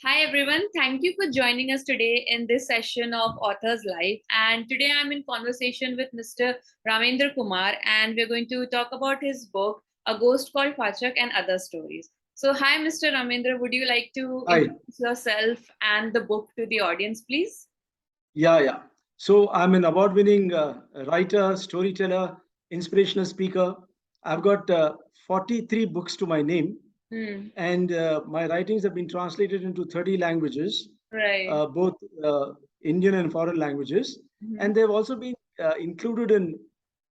Hi everyone, thank you for joining us today in this session of Author's Life. And today I'm in conversation with Mr. Ramendra Kumar, and we're going to talk about his book, A Ghost Called Fachaak and Other Stories. So, hi Mr. Ramendra, would you like to Hi. introduce yourself and the book to the audience, please? Yeah. So I'm an award-winning writer, storyteller, inspirational speaker. I've got 43 books to my name, Hmm. and my writings have been translated into 30 languages, Right. both Indian and foreign languages. Mhm. And they've also been included in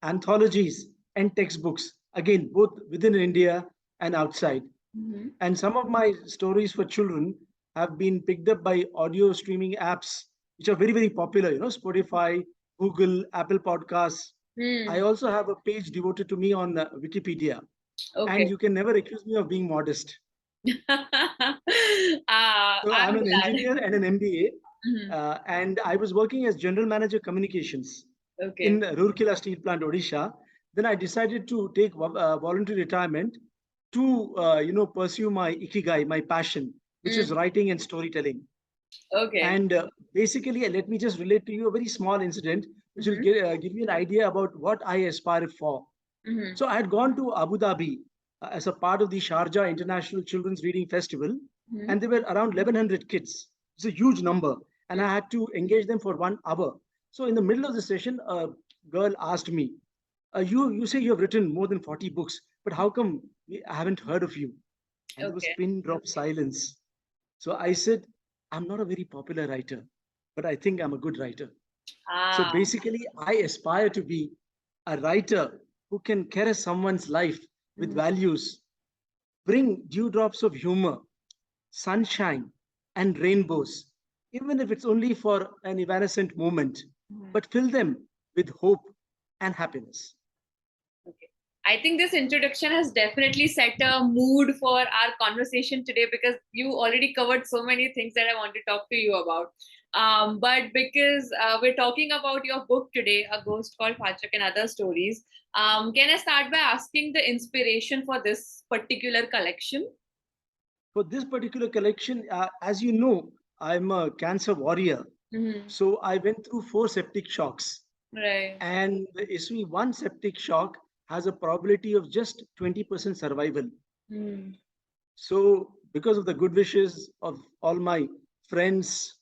anthologies and textbooks, again, both within India and outside. Mhm. And some of my stories for children have been picked up by audio streaming apps, which are very, very popular, Spotify, Google, Apple Podcasts. I Hmm. also have a page devoted to me on Wikipedia. And Okay. you can never accuse me of being modest. So I'm I'm an glad. engineer and an MBA, Mhm. and I was working as general manager communications in Okay. Rourkela Steel Plant, Odisha. Then I decided to take voluntary retirement to pursue my ikigai, my passion, which is Mm. writing and storytelling. Okay. And basically, let me just relate to you a very small incident, which will Mhm. give you an idea about what I aspire for. Mhm. So I had gone to Abu Dhabi as a part of the Sharjah International Children's Reading Festival, Mhm. and there were around 1,100 kids. It's a huge number, and Mm. I had to engage them for 1 hour. So in the middle of the session, a girl asked me, "You say you have written more than 40 books, but how come I haven't heard of you?" And there was Okay. pin drop silence. So I said, "I'm not a very popular writer, but I think I'm a good writer." So Ah. basically, I aspire to be a writer who can carry someone's life with Mhm. values, bring dewdrops of humor, sunshine, and rainbows, even if it's only for an evanescent moment, Mhm. but fill them with hope and happiness. Okay. I think this introduction has definitely set a mood for our conversation today because you already covered so many things that I want to talk to you about. But because we're talking about your book today, A Ghost Called Fachaak and Other Stories, can I start by asking the inspiration for this particular collection? For this particular collection, as you know, I'm a cancer warrior. Hmm. So I went through 4 septic shocks. Right. And the SW one septic shock has a probability of just 20% survival. Hmm. So, because of the good wishes of all my friends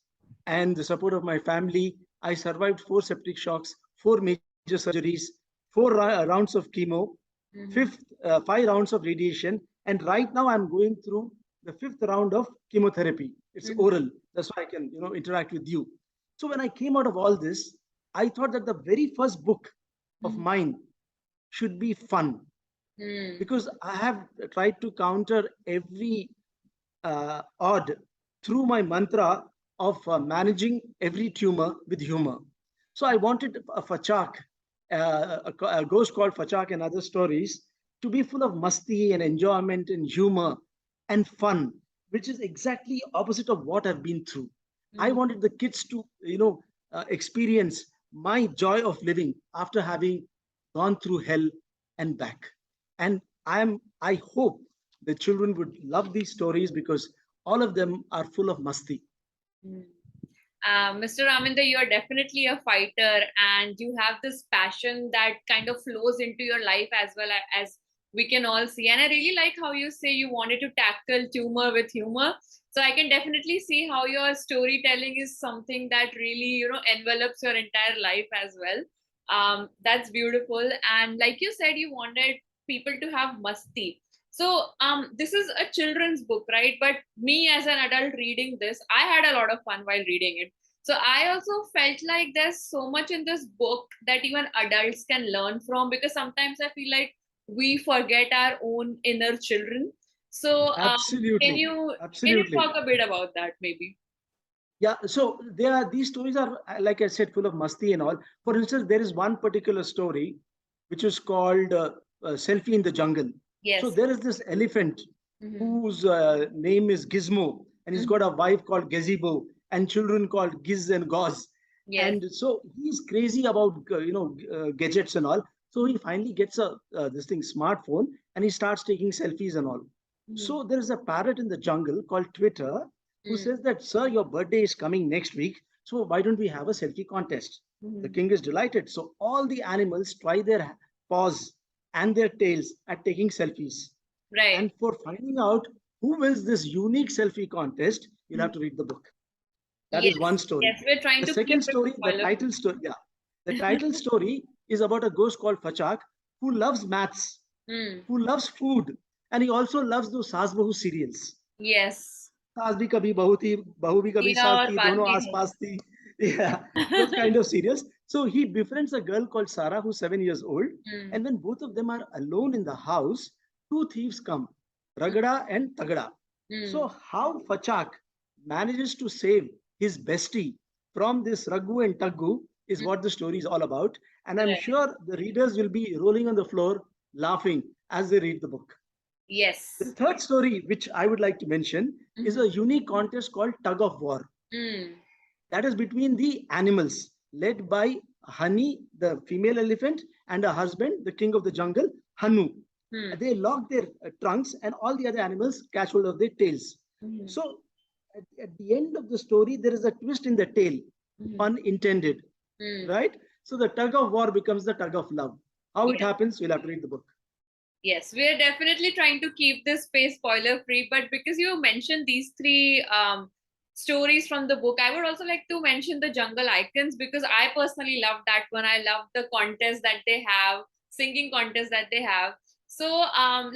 and the support of my family, I survived 4 septic shocks, 4 major surgeries, 4 rounds of chemo, Hmm. fifth, 5 rounds of radiation, and right now I'm going through the 5th round of chemotherapy. It's Hmm. oral. That's why I can, interact with you. So when I came out of all this, I thought that the very first book of Hmm. mine should be fun Hmm. because I have tried to counter every odd through my mantra of managing every tumor with humor. So I wanted a Fachaak, a ghost called Fachaak and other stories to be full of masti and enjoyment and humor and fun, which is exactly opposite of what I've been through. I Hmm. wanted the kids to, experience my joy of living after having gone through hell and back. And I hope the children would love these stories because all of them are full of masti. Hmm. Mr. Raminda, you are definitely a fighter and you have this passion that kind of flows into your life as well as we can all see. And I really like how you say you wanted to tackle tumor with humor. So I can definitely see how your storytelling is something that really, envelops your entire life as well. That's beautiful. And like you said, you wanted people to have masti. So this is a children's book, right? But me as an adult reading this, I had a lot of fun while reading it. So I also felt like there's so much in this book that even adults can learn from because sometimes I feel like we forget our own inner children. So can Absolutely, you absolutely. talk a bit about that maybe? Yeah, so these stories are, like I said, full of masti and all. For instance, there is one particular story which is called Selfie in the Jungle. So Yes. there is this elephant Hmm. whose name is Gizmo, and he's got Hmm. a wife called Gazebo and children called Giz and Goz. Yes. And so he's crazy about gadgets and all. So he finally gets a this thing smartphone and he starts taking selfies and all. Hmm. So there is a parrot in the jungle called Twitter, who says that, sir, your birthday is coming next week, so why don't we have a selfie contest? The king is delighted. So all the animals try their paws and their tails at taking selfies. Right. And for finding out who wins this unique selfie contest, you'll have to read the book. That is one Yes. story. Yes, we're trying The to keep second it story, the spoiler. title story, yeah. The title story is about a ghost called Fachaak who loves maths, who loves food, and he also loves those Saas Bahu serials. Yes. सास भी कभी बहू थी बहू भी कभी Tina सास और थी दोनों Palki आसपास थी. Yeah, those kind of serials. So he befriends a girl called Sarah who's 7 years old, hai. and when both of them are alone in the house, two thieves come, Ragada and Tagada. So how Fachak manages to save his bestie from this Raghu and Taggu is what the story is all about, and I'm Right. sure the readers will be rolling on the floor laughing as they read the book. The Yes. third story, which I would like to mention, is a unique contest called Tug of War. Mm. That is between the animals, led by Hani, the female elephant, and her husband, the king of the jungle, Hanu. They lock their trunks, and all the other animals catch hold of their tails. So, at the end of the story, there is a twist in the tail, unintended, right? So, the tug of war becomes the tug of love. How it Yes. happens, you'll have to read the book. Yes, we are definitely trying to keep this space spoiler free, but because you mentioned these three stories from the book, I would also like to mention the Jungle Icons because I personally love that one. I love the contest that they have, singing contest that they have. So,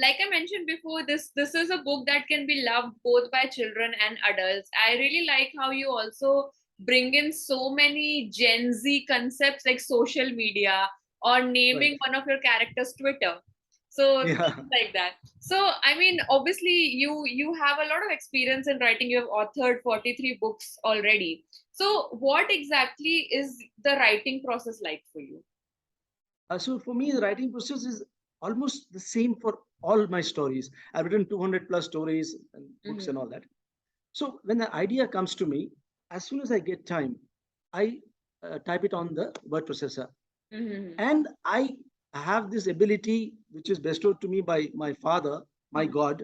like I mentioned before, this is a book that can be loved both by children and adults. I really like how you also bring in so many Gen Z concepts like social media or Right. naming one of your characters Twitter. So Yeah. things like that. So I mean, obviously, you have a lot of experience in writing. You have authored 43 books already. So what exactly is the writing process like for you? So for me, the writing process is almost the same for all my stories. I've written 200 plus stories and books and all that. So when the idea comes to me, as soon as I get time, I type it on the word processor. Mm-hmm. And I have this ability, which is bestowed to me by my father, my God,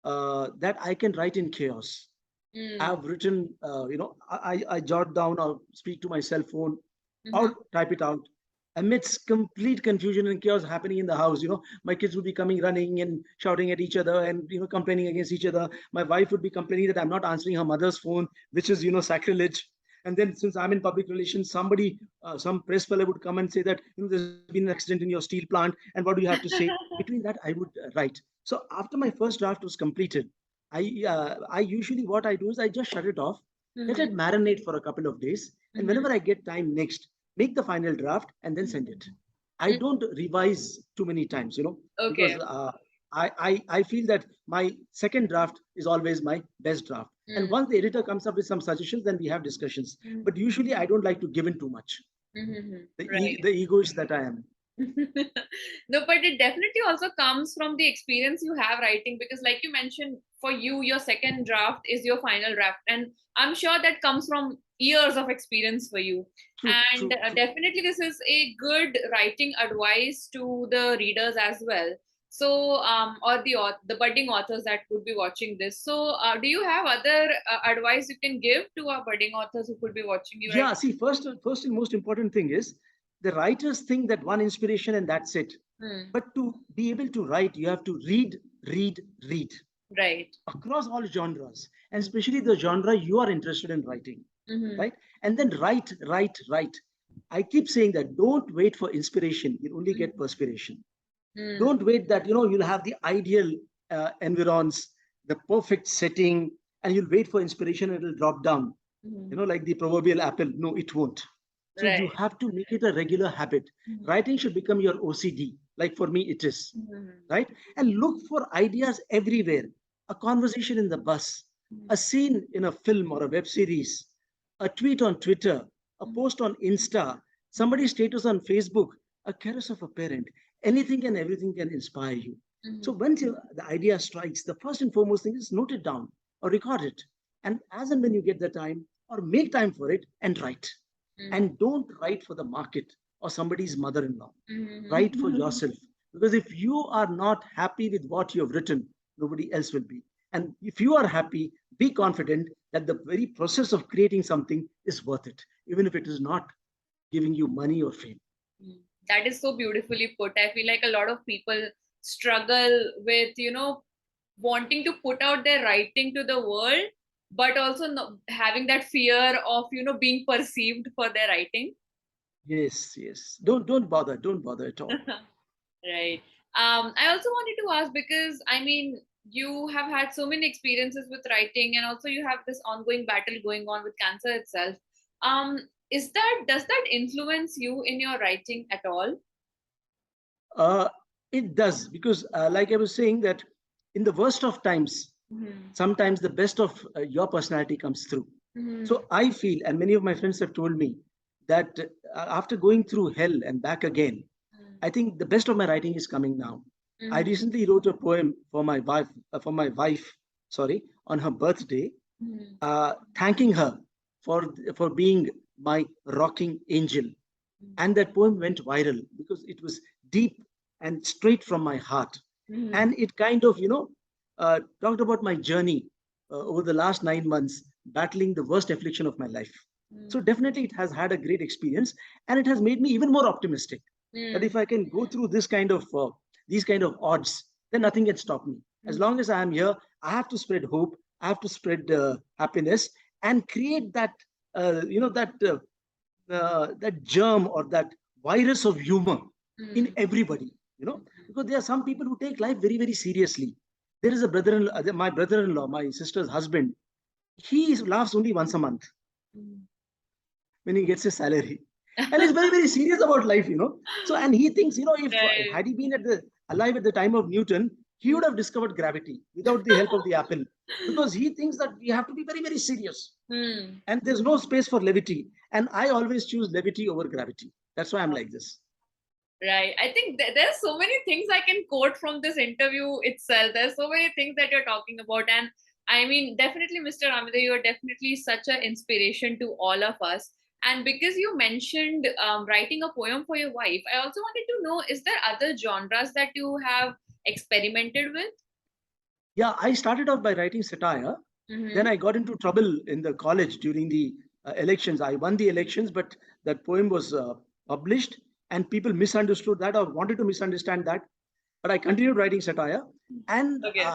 that I can write in chaos. Mm-hmm. I've written, I jot down or speak to my cell phone Mm-hmm. or type it out amidst complete confusion and chaos happening in the house. My kids would be coming running and shouting at each other and complaining against each other. My wife would be complaining that I'm not answering her mother's phone, which is sacrilege. And then since I'm in public relations, somebody, some press fellow would come and say that there's been an accident in your steel plant, and what do you have to say? Between that, I would write. So after my first draft was completed, I usually what I do is I just shut it off, let Mm-hmm. it marinate for a couple of days, and Mm-hmm. whenever I get time next, make the final draft and then send it. I Mm-hmm. don't revise too many times, because Okay. I feel that my second draft is always my best draft. And once the editor comes up with some suggestions, then we have discussions. Mm-hmm. But usually I don't like to give in too much. Mm-hmm. The, Right. the egoist that I am. No, but it definitely also comes from the experience you have writing because, like you mentioned, for you, your second draft is your final draft, and I'm sure that comes from years of experience for you. True, And true, true. definitely, this is a good writing advice to the readers as well. So, or the budding authors that would be watching this. So, do you have other advice you can give to our budding authors who could be watching you right Yeah, see, first and most important thing is the writers think that one inspiration and that's it. now? But to be able to write, you have to read, read, read Right. across all genres, and especially the genre you are interested in writing, Mm-hmm. right? And then write, write, write. I keep saying that don't wait for inspiration, you'll only get perspiration. Mm-hmm. Don't wait that you'll have the ideal environs, the perfect setting, and you'll wait for inspiration and it'll drop down, Mm-hmm. like the proverbial apple. No, it won't. So you Right. have to make it a regular habit. Writing should become your OCD, like for me it is, Mm-hmm. right? And look for ideas everywhere. A conversation in the bus, a scene in a film or a web series, a tweet on Twitter, a post on Insta, somebody's status on Facebook, a caress of a parent. Anything and everything can inspire you. So Mm-hmm. once the idea strikes, the first and foremost thing is note it down or record it. And as and when you get the time, or make time for it and write. Mm-hmm. And don't write for the market or somebody's mother-in-law. Write for Mm-hmm. yourself. Because if you are not happy with what you have written, nobody else will be. And if you are happy, be confident that the very process of creating something is worth it, even if it is not giving you money or fame. That is so beautifully put. I feel like a lot of people struggle with, wanting to put out their writing to the world, but also having that fear of, being perceived for their writing. Yes, yes. Don't bother at all. Right. I also wanted to ask because I mean, you have had so many experiences with writing, and also you have this ongoing battle going on with cancer itself. Does that influence you in your writing at all? Uh, it does, because, like I was saying, that in the worst of times, Mm-hmm. sometimes the best of your personality comes through. Mm-hmm. So I feel, and many of my friends have told me that after going through hell and back again, I think the best of my writing is coming now. I Mm-hmm. recently wrote a poem for my wife, sorry, on her birthday, Mm-hmm. thanking her for being my rocking angel. And that poem went viral because it was deep and straight from my heart. Mm-hmm. And it kind of, talked about my journey over the last 9 months, battling the worst affliction of my life. So definitely it has had a great experience, and it has made me even more optimistic that Mm-hmm. if I can go through these kind of odds, then nothing can stop me. As long as I am here, I have to spread hope, I have to spread happiness, and create that germ or that virus of humor in Mm-hmm. everybody, because there are some people who take life very, very seriously. There is a my brother-in-law, my sister's husband. He laughs only once a month when he gets his salary. And he's very, very serious about life. So, and he thinks, if Right. had he been alive at the time of Newton, he would have discovered gravity without the help of the apple, because he thinks that we have to be very, very serious, Hmm. and there's no space for levity. And I always choose levity over gravity. That's why I'm like this. Right. I think there's so many things I can quote from this interview itself. There's so many things that you're talking about. And I mean, definitely, Mr. Ramendra, you're definitely such an inspiration to all of us. And because you mentioned writing a poem for your wife, I also wanted to know, is there other genres that you have experimented with? Yeah, I started off by writing satire. Then Mm-hmm. I got into trouble in the college during the elections. I won the elections, but that poem was published, and people misunderstood that or wanted to misunderstand that. But I continued writing satire. And Okay.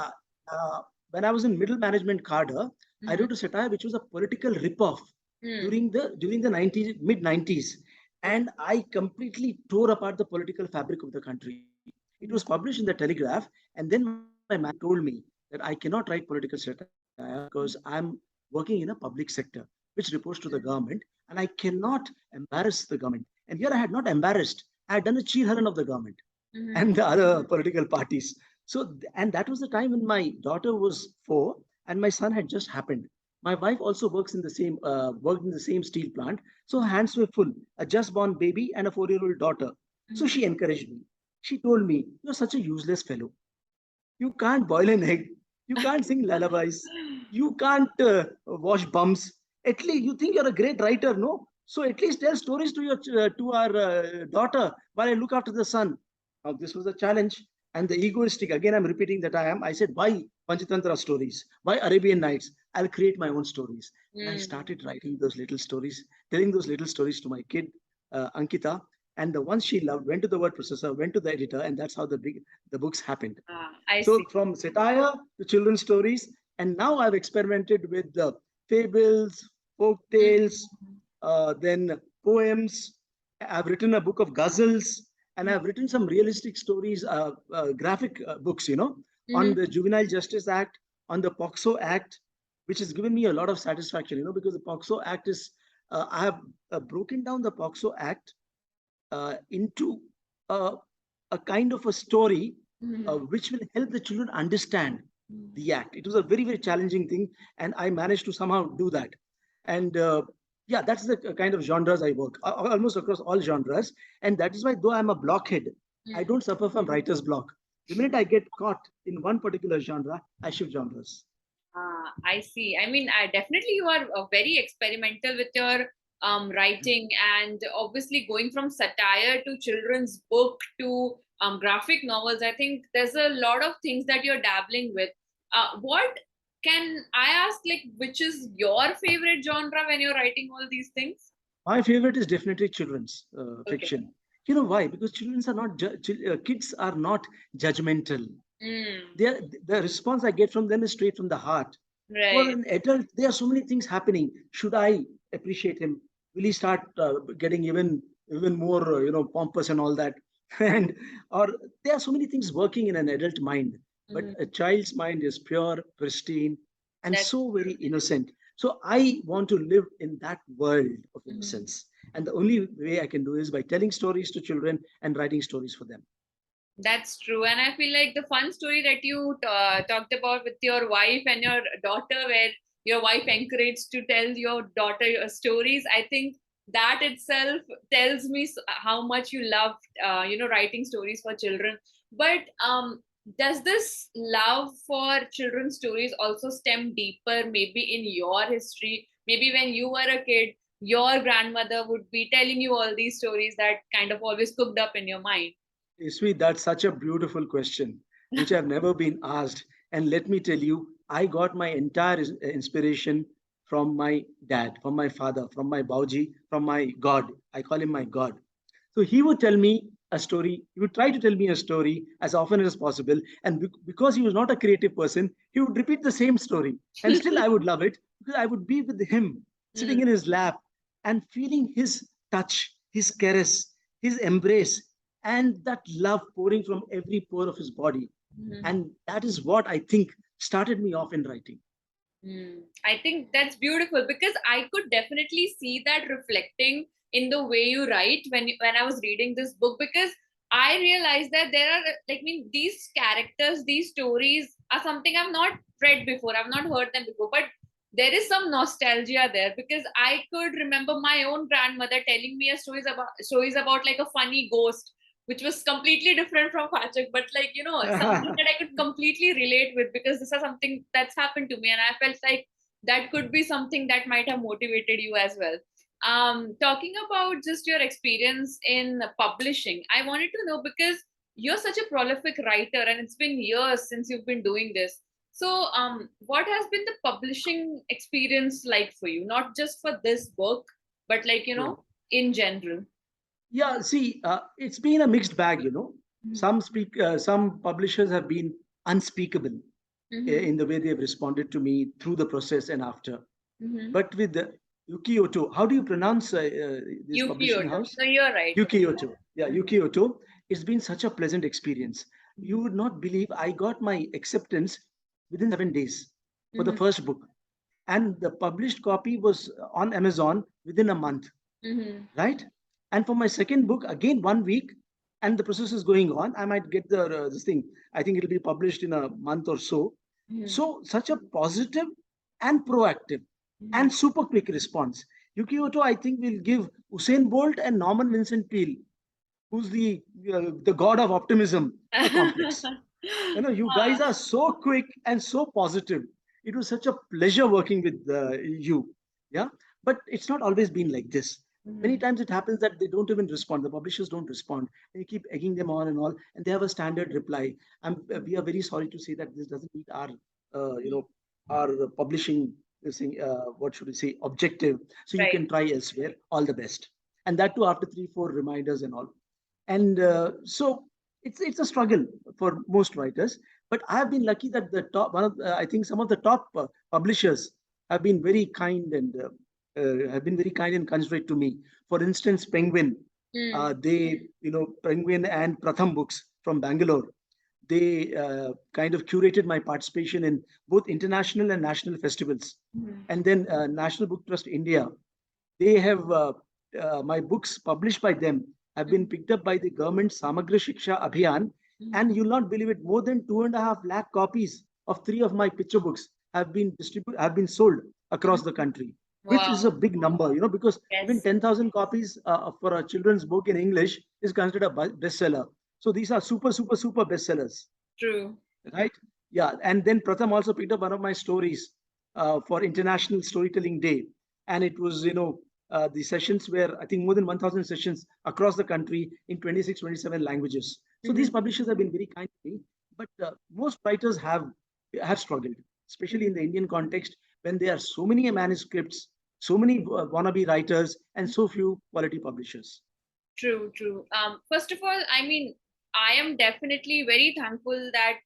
when I was in middle management cadre, I Mm-hmm. wrote a satire which was a political rip-off Hmm. during the mid 90s, Okay. and I completely tore apart the political fabric of the country. It was published in the Telegraph, and then my manager told me that I cannot write political satire because I'm working in a public sector which reports to the government, and I cannot embarrass the government. And here I had not embarrassed, I had done a cheer of the government Mm-hmm. and the other political parties. So, and that was the time when my daughter was 4 and my son had just happened. My wife also worked in the same steel plant, so her hands were full. A just born baby and a 4-year-old daughter. So she encouraged me. She told me, "You're such a useless fellow. You can't boil an egg. You can't sing lullabies. You can't wash bums. At least you think you're a great writer, no? So at least tell stories to our daughter while I look after the son." Now this was a challenge, and the egoistic. Again, I'm repeating that I am. I said, "Why Panchatantra stories? Why Arabian Nights? I'll create my own stories." And I Mm. started writing those little stories, telling those little stories to my kid, Ankita. And the ones she loved went to the word processor, went to the editor, and that's how the books happened. I So see. from satire to children's stories, and now I've experimented with the fables, folk tales, then poems. I've written a book of ghazals, and I've written some realistic stories, graphic books, on Mm-hmm. the Juvenile Justice Act, on the POXO Act, which has given me a lot of satisfaction, because the POXO Act is, I have broken down the POXO Act into a, a kind of a story Mm-hmm. which will help the children understand the act. It was a very, very challenging thing, and I managed to somehow do that. And yeah, that's the kind of genres I work, almost across all genres. And that is why, though I'm a blockhead, I don't suffer from writer's block. The minute I get caught in one particular genre, I shift genres. I see. I mean, I definitely you are very experimental with your writing, and obviously going from satire to children's book to graphic novels. I think there's a lot of things that you're dabbling with. What Can I ask, like, which is your favorite genre when you're writing all these things? My favorite is definitely children's Okay. fiction. You know why? Because children's are not kids are not judgmental. Mm, They are, the response I get from them is straight from the heart. For right. an adult, there are so many things happening. Should I appreciate him? Will he start getting even more pompous and all that? And or there are so many things working in an adult mind, but Mm, a child's mind is pure, pristine, and that's so true. very innocent. So I want to live in that world of Mhm. innocence, and the only way I can do is by telling stories to children and writing stories for them. That's true. And I feel like the fun story that you talked about with your wife and your daughter, where your wife encouraged to tell your daughter your stories, I think that itself tells me how much you love, writing stories for children. But does this love for children's stories also stem deeper, maybe in your history? Maybe when you were a kid, your grandmother would be telling you all these stories that kind of always cooked up in your mind. Sweet, that's such a beautiful question, which I've never been asked. And let me tell you, I got my entire inspiration from my dad, from my father, from my Bauji, from my God. I call him my God. So he would tell me a story. He would try to tell me a story as often as possible. And because he was not a creative person, he would repeat the same story. And still, I would love it because I would be with him, sitting Mm, in his lap and feeling his touch, his caress, his embrace, and that love pouring from every pore of his body. mhm. And that is what I think started me off in writing. I think that's beautiful because I could definitely see that reflecting in the way you write when I was reading this book, because I realized that there are, like, I mean, these characters, these stories are something I've not read before. I've not heard them before, but there is some nostalgia there because I could remember my own grandmother telling me a stories about like a funny ghost, which was completely different from Fachaak, but, like, something that I could completely relate with because this is something that's happened to me, and I felt like that could be something that might have motivated you as well. Talking about just your experience in publishing, I wanted to know, because you're such a prolific writer and it's been years since you've been doing this. So, what has been the publishing experience like for you? Not just for this book, but, like, True. in general. Yeah, see, it's been a mixed bag. Some publishers have been unspeakable Mm-hmm. in the way they have responded to me through the process and after. Mm-hmm. But with the Ukiyoto, how do you pronounce this publishing Ukiyoto. house? No, you're right. Ukiyoto. Yeah, Mhm. Ukiyoto. It's been such a pleasant experience. You Mhm. would not believe I got my acceptance within 7 days for the Mhm. first book. And the published copy was on Amazon within a month, Mhm. right? And for my second book, again 1 week, and the process is going on. I might get the this thing. I think it'll be published in a month or so. Mhm. So such a positive and proactive Mhm. and super quick response. Yukioto, I think, will give Usain Bolt and Norman Vincent Peale, who's the god of optimism, a complex. You guys Ah, are so quick and so positive. It was such a pleasure working with you. Yeah. But it's not always been like this. Many mhm. times it happens that they don't even respond. The publishers don't respond. And you keep egging them on and all, and they have a standard reply. We are very sorry to say that this doesn't meet our publishing, what should we say, objective. So you Right. can try elsewhere. All the best. And that too after 3, 4 reminders and all. And so it's a struggle for most writers, but I have been lucky that the top one of I think some of the top publishers have been very kind and considerate to me. For instance, Penguin, Mm. Penguin and Pratham Books from Bangalore, they kind of curated my participation in both international and national festivals. Mhm. And then National Book Trust India, they have my books published by them have been Mhm. picked up by the government Samagra Shiksha Abhiyan, Mhm. and you'll not believe it, more than 2.5 lakh copies of three of my picture books have been sold across the Mhm. country, which is a Wow. big number, because even Yes. 10,000 copies for a children's book in English is considered a bestseller. So these are super, super, super bestsellers, True. right? Yeah, and then Pratham also picked up one of my stories for International Storytelling Day, and it was the sessions were, I think, more than 1,000 sessions across the country in 26, 27 languages. So these Mhm. publishers have been very kind to me, but most writers have struggled. especially in the Indian context, when there are so many manuscripts, so many wannabe writers, and so few quality publishers. True, true. First of all, I mean, I am definitely very thankful that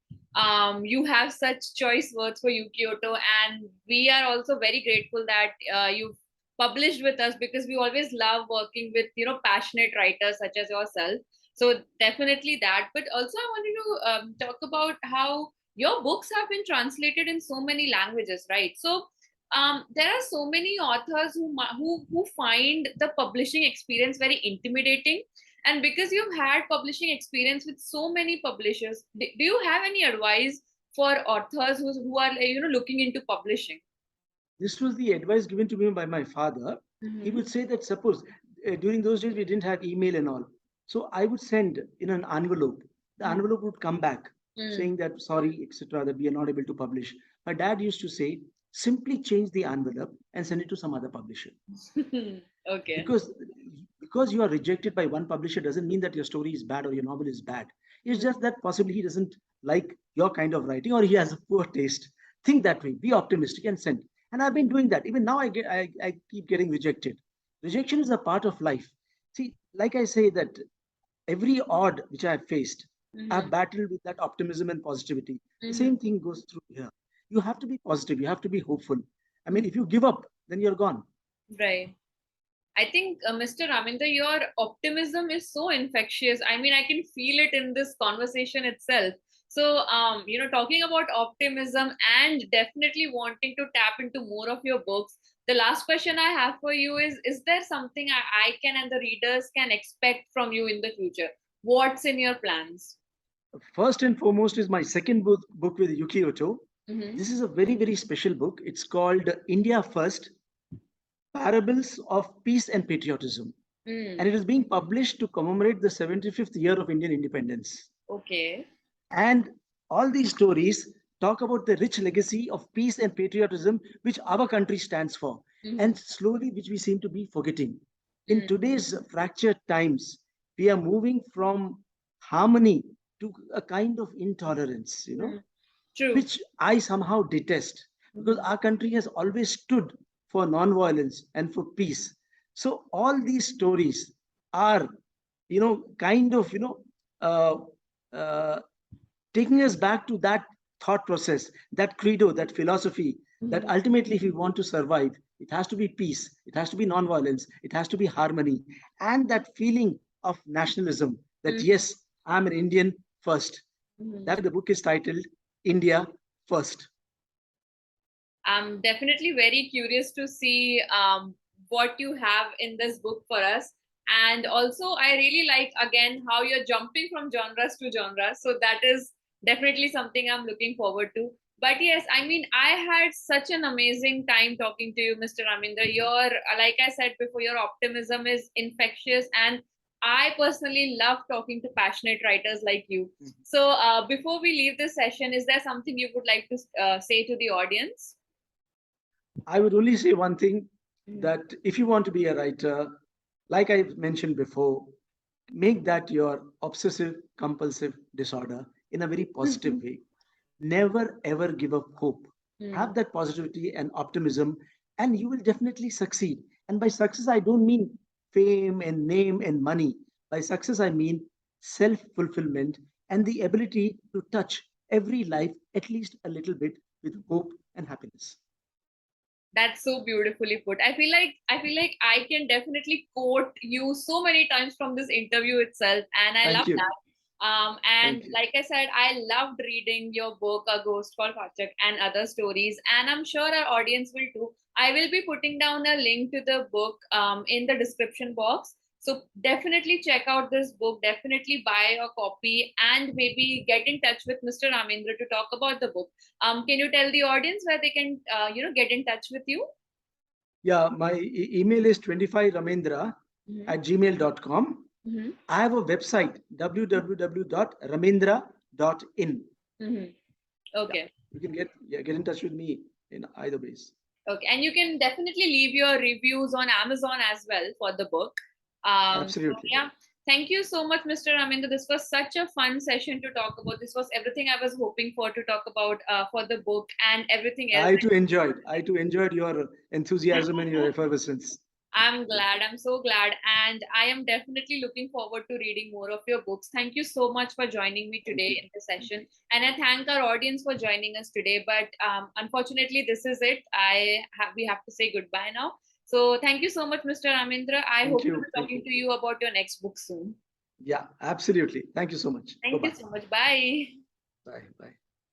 you have such choice words for Ukiyoto, and we are also very grateful that you've published with us, because we always love working with passionate writers such as yourself. So definitely that. But also, I wanted to talk about how your books have been translated in so many languages, right? So there are so many authors who find the publishing experience very intimidating, and because you've had publishing experience with so many publishers, do you have any advice for authors who are looking into publishing? This was the advice given to me by my father. He Mm-hmm. would say that suppose during those days we didn't have email and all. So I would send in an envelope. The envelope would come back Mm-hmm. saying that sorry, etc., that we are not able to publish. My dad used to say, simply change the envelope and send it to some other publisher. Okay. Because because you are rejected by one publisher doesn't mean that your story is bad or your novel is bad. It's just that possibly he doesn't like your kind of writing or he has a poor taste. Think that way, be optimistic and send. And I've been doing that. Even now I keep getting rejected. Rejection is a part of life. See, like I say that every odd which I have faced, Mm-hmm. I've battled with that optimism and positivity. The Mm-hmm. same thing goes through here. You have to be positive, you have to be hopeful. I mean, if you give up, then you're gone. Right. I think, Mr. Ramendra, your optimism is so infectious. I mean, I can feel it in this conversation itself. So, talking about optimism and definitely wanting to tap into more of your books, the last question I have for you is there something I can and the readers can expect from you in the future? What's in your plans? First and foremost is my second book with Ukiyoto. Mm-hmm. This is a very, very special book. It's called India First, Parables of Peace and Patriotism. And Mm. it is being published to commemorate the 75th year of Indian independence. Okay. And all these stories talk about the rich legacy of peace and patriotism which our country stands for, Mm-hmm. and slowly which we seem to be forgetting. In Mm. today's fractured times, we are moving from harmony to a kind of intolerance, Mm. True. which I somehow detest because Mm-hmm. our country has always stood for non-violence and for peace. So all these stories are, kind of, uh, uh, taking us back to that thought process, that credo, that philosophy, that Mm-hmm. ultimately, if we want to survive, it has to be peace, it has to be non-violence, it has to be harmony, and that feeling of nationalism that yes, I'm an Indian first. Mm-hmm. That's why the book is titled India First. I'm definitely very curious to see what you have in this book for us. And also, I really like again how you're jumping from genres to genres. So that is definitely something I'm looking forward to. But yes, I mean, I had such an amazing time talking to you, Mr. Ramendra. Your, like I said before, your optimism is infectious, and I personally love talking to passionate writers like you. So, before we leave this session, is there something you would like to say to the audience? I would only say one thing, Mm. that if you want to be a writer, like I mentioned before, make that your obsessive compulsive disorder in a very positive way. Never ever give up hope. Mm. Have that positivity and optimism, and you will definitely succeed. And by success, I don't mean fame and name and money. By success, I mean self fulfillment and the ability to touch every life at least a little bit with hope and happiness. That's so beautifully put. I feel like I can definitely quote you so many times from this interview itself, and I love Thank you. that. And Thank you. like I said, I loved reading your book, A Ghost Called Fachaak, and other stories, and I'm sure our audience will too. I will be putting down a link to the book in the description box. So definitely check out this book. Definitely buy a copy, and maybe get in touch with Mr. Ramendra to talk about the book. Can you tell the audience where they can, get in touch with you? Yeah, my email is 25ramendra Mm-hmm. at gmail.com. Mm-hmm. I have a website, www.ramendra.in. Mm-hmm. Yeah, Okay. you can get in touch with me in either ways. Okay. And you can definitely leave your reviews on Amazon as well for the book. So Absolutely. yeah. Thank you so much, Mr. Ramendra. This was such a fun session to talk about. This was everything I was hoping for to talk about for the book and everything else. I too enjoyed your enthusiasm and your effervescence. I'm glad. I'm so glad. And I am definitely looking forward to reading more of your books. Thank you so much for joining me Thank today you. in the session. And I thank our audience for joining us today. But unfortunately, this is it. We have to say goodbye now. So thank you so much, Mr. Ramendra. I Thank hope to you. be Thank talking you. to you about your next book soon. Yeah, absolutely. Thank you so much. Thank you Bye-bye. so much. Bye. Bye. Bye.